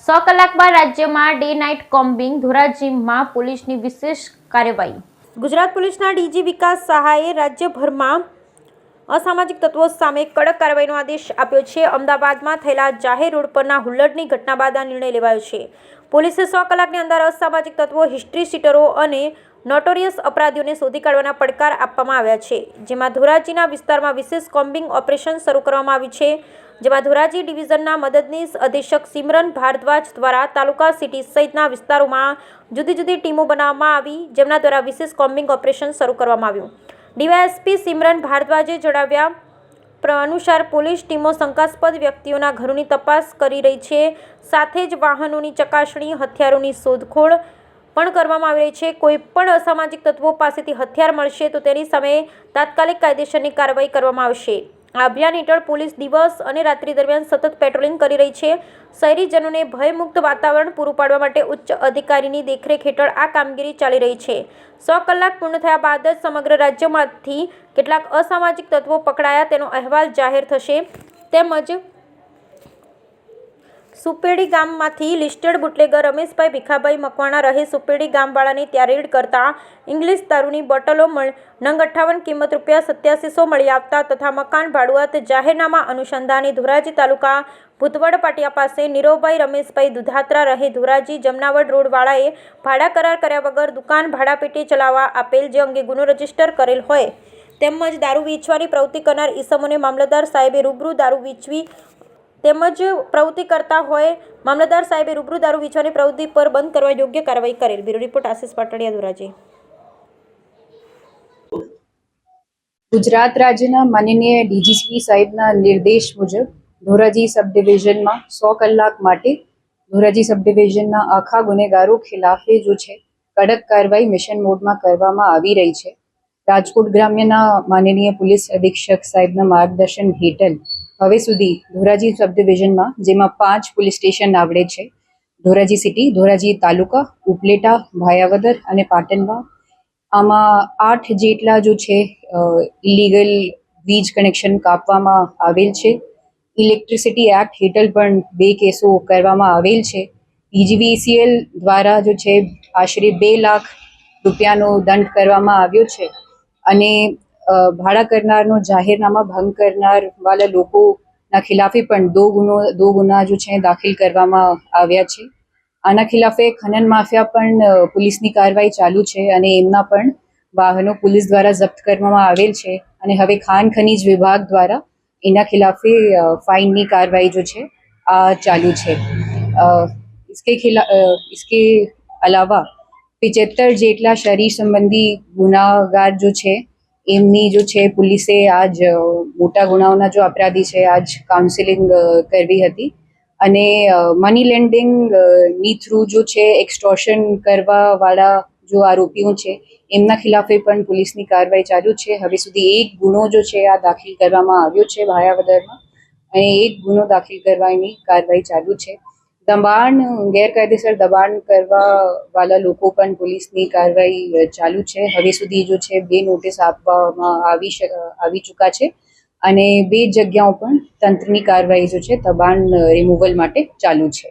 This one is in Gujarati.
100 કલાક બાદ રાજ્યમાં ડે નાઇટ કોમ્બિંગ ધોરાજીમાં પોલીસની વિશેષ કાર્યવાહી। ગુજરાત પોલીસના ડીજી વિકાસ સહાયે રાજ્યભરમાં અસામાજિક તત્વો સામે કડક કાર્યવાહીનો આદેશ આપ્યો છે। અમદાવાદમાં થયેલા જાહેર રોડ પરના હુલ્લડની ઘટના બાદ આ નિર્ણય લેવાયો છે। પોલીસે 100 કલાકની અંદર અસામાજિક તત્વો, હિસ્ટ્રી શીટરો અને નોટોરિયસ અપરાધીઓને શોધી કાઢવાના પડકાર આપવામાં આવ્યા છે, જેમાં ધોરાજીના વિસ્તારમાં વિશેષ કોમ્બિંગ ઓપરેશન શરૂ કરવામાં આવ્યું છે, જેમાં ધોરાજી ડિવિઝનના મદદનીશ અધિક્ષક સિમરન ભારદ્વાજ દ્વારા તાલુકા, સિટી સહિતના વિસ્તારોમાં જુદી જુદી ટીમો બનાવવામાં આવી, જેમના દ્વારા વિશેષ કોમ્બિંગ ઓપરેશન શરૂ કરવામાં આવ્યું। ડીવાયએસપી સિમરન ભારદ્વાજે જણાવ્યા અનુસાર પોલીસ ટીમો શંકાસ્પદ વ્યક્તિઓના ઘરોની તપાસ કરી રહી છે, સાથે જ વાહનોની ચકાસણી, હથિયારોની શોધખોળ પણ કરવામાં આવી રહી છે। કોઈ પણ અસામાજિક તત્વો પાસેથી હથિયાર મળશે તો તેની સામે તાત્કાલિક કાયદેસરની કાર્યવાહી કરવામાં આવશે। આ અભિયાન હેઠળ પોલીસ દિવસ અને રાત્રિ દરમિયાન સતત પેટ્રોલિંગ કરી રહી છે। શહેરીજનોને ભયમુક્ત વાતાવરણ પૂરું પાડવા માટે ઉચ્ચ અધિકારીની દેખરેખ હેઠળ આ કામગીરી ચાલી રહી છે। 100 કલાક પૂર્ણ થયા બાદ જ સમગ્ર રાજ્યમાંથી કેટલાક અસામાજિક તત્વો પકડાયા તેનો અહેવાલ જાહેર થશે, તેમજ સુપેડી ગામમાંથી લિસ્ટેડ બુટલેગર રમેશભાઈ ભીખાભાઈ મકવાણા રહે સુપેડી ગામવાળાને ત્યાં રેડ કરતા ઇંગ્લિશ દારૂની બોટલો નંગ 58 કિંમત ₹8700 મળી આવતા તથા મકાન ભાડુઆત જાહેરનામા અનુસંધાને ધોરાજી તાલુકા ભૂતવડ પાટિયા પાસે નીરવભાઈ રમેશભાઈ દુધાત્રા રહે ધોરાજી જમનાવડ રોડવાળાએ ભાડા કરાર કર્યા વગર દુકાન ભાડા પેટે ચલાવવા આપેલ, જે અંગે ગુનો રજીસ્ટર કરેલ હોય, તેમજ દારૂ વેચવાની પ્રવૃત્તિ કરનાર ઈસમોને મામલતદાર સાહેબે રૂબરૂ દારૂ વેચવી તેમજ પ્રવૃત્તિ કરતા હોય મામલતદાર સાહેબે રૂબરૂ દારૂ વેચવાની પ્રવૃત્તિ પર બંધ કરવા યોગ્ય કાર્યવાહી કરેલ। Bureau report Ashish Patadiya, Dhoraji. ગુજરાત રાજ્યના માનનીય ડીજીપી સાહેબના નિર્દેશ મુજબ ધોરાજી સબ ડિવિઝનમાં 100 કલાક માટે ધોરાજી સબ ડિવિઝનના આખા ગુનેગારો ખિલાફે જો છે કડક કાર્યવાહી મિશન મોડમાં કરવામાં આવી રહી છે। રાજકોટ ગ્રામ્યના માનનીય પોલીસ અધિક્ષક સાહેબના માર્ગદર્શન હેઠળ હવે સુધી ધોરાજી સબ ડિવિઝનમાં, જેમાં 5 પોલીસ સ્ટેશન આવડે છે, ધોરાજી સિટી, ધોરાજી તાલુકા, ઉપલેટા, ભાયાવદર અને પાટણમાં, આમાં 8 જેટલા જો છે ઇલીગલ વીજ કનેક્શન કાપવામાં આવેલ છે। ઇલેક્ટ્રિસિટી એક્ટ હેઠળ પણ 2 કેસો કરવામાં આવેલ છે। પીજીવીસીએલ દ્વારા જો છે આશરે 2 લાખ રૂપિયાનો દંડ કરવામાં આવ્યો છે અને ભાડા કરનારનો જાહેરનામા ભંગ કરનાર વાળા લોકોના ખિલાફે પણ દો ગુના જો છે દાખલ કરવામાં આવ્યા છે। આના ખિલાફે ખનન માફિયા પણ પોલીસની કાર્યવાહી ચાલુ છે અને એમના પણ વાહનો પોલીસ દ્વારા જપ્ત કરવામાં આવેલ છે અને હવે ખાન ખનીજ વિભાગ દ્વારા એના ખિલાફે ફાઇનની કાર્યવાહી જો છે આ ચાલુ છે। इसके अलावा 75 જેટલા શરીર સંબંધી ગુનાગાર જો છે એમની જો છે પોલીસે આજ મોટા ગુનાઓના જો અપરાધી છે આજ કાઉન્સેલિંગ કરવી હતી અને મની લેન્ડિંગ ની થ્રુ જો છે એક્સટોર્શન કરવા વાળા જો આરોપીઓ છે એમના ખિલાફે પણ પોલીસની કાર્યવાહી ચાલુ છે। હવે સુધી 1 ગુનો જો છે આ દાખલ કરવામાં આવ્યો છે ભાયાવદરમાં અને 1 ગુનો દાખલ કરવાની કાર્યવાહી ચાલુ છે। દબાણ, ગેરકાયદેસર દબાણ કરવા વાળા લોકો પણ પોલીસની કાર્યવાહી ચાલુ છે। હવે સુધી જો છે 2 નોટિસ આપવામાં આવી ચૂકા છે અને 2 જગ્યાઓ પણ તંત્રની કાર્યવાહી જો છે દબાણ રિમૂવલ માટે ચાલુ છે।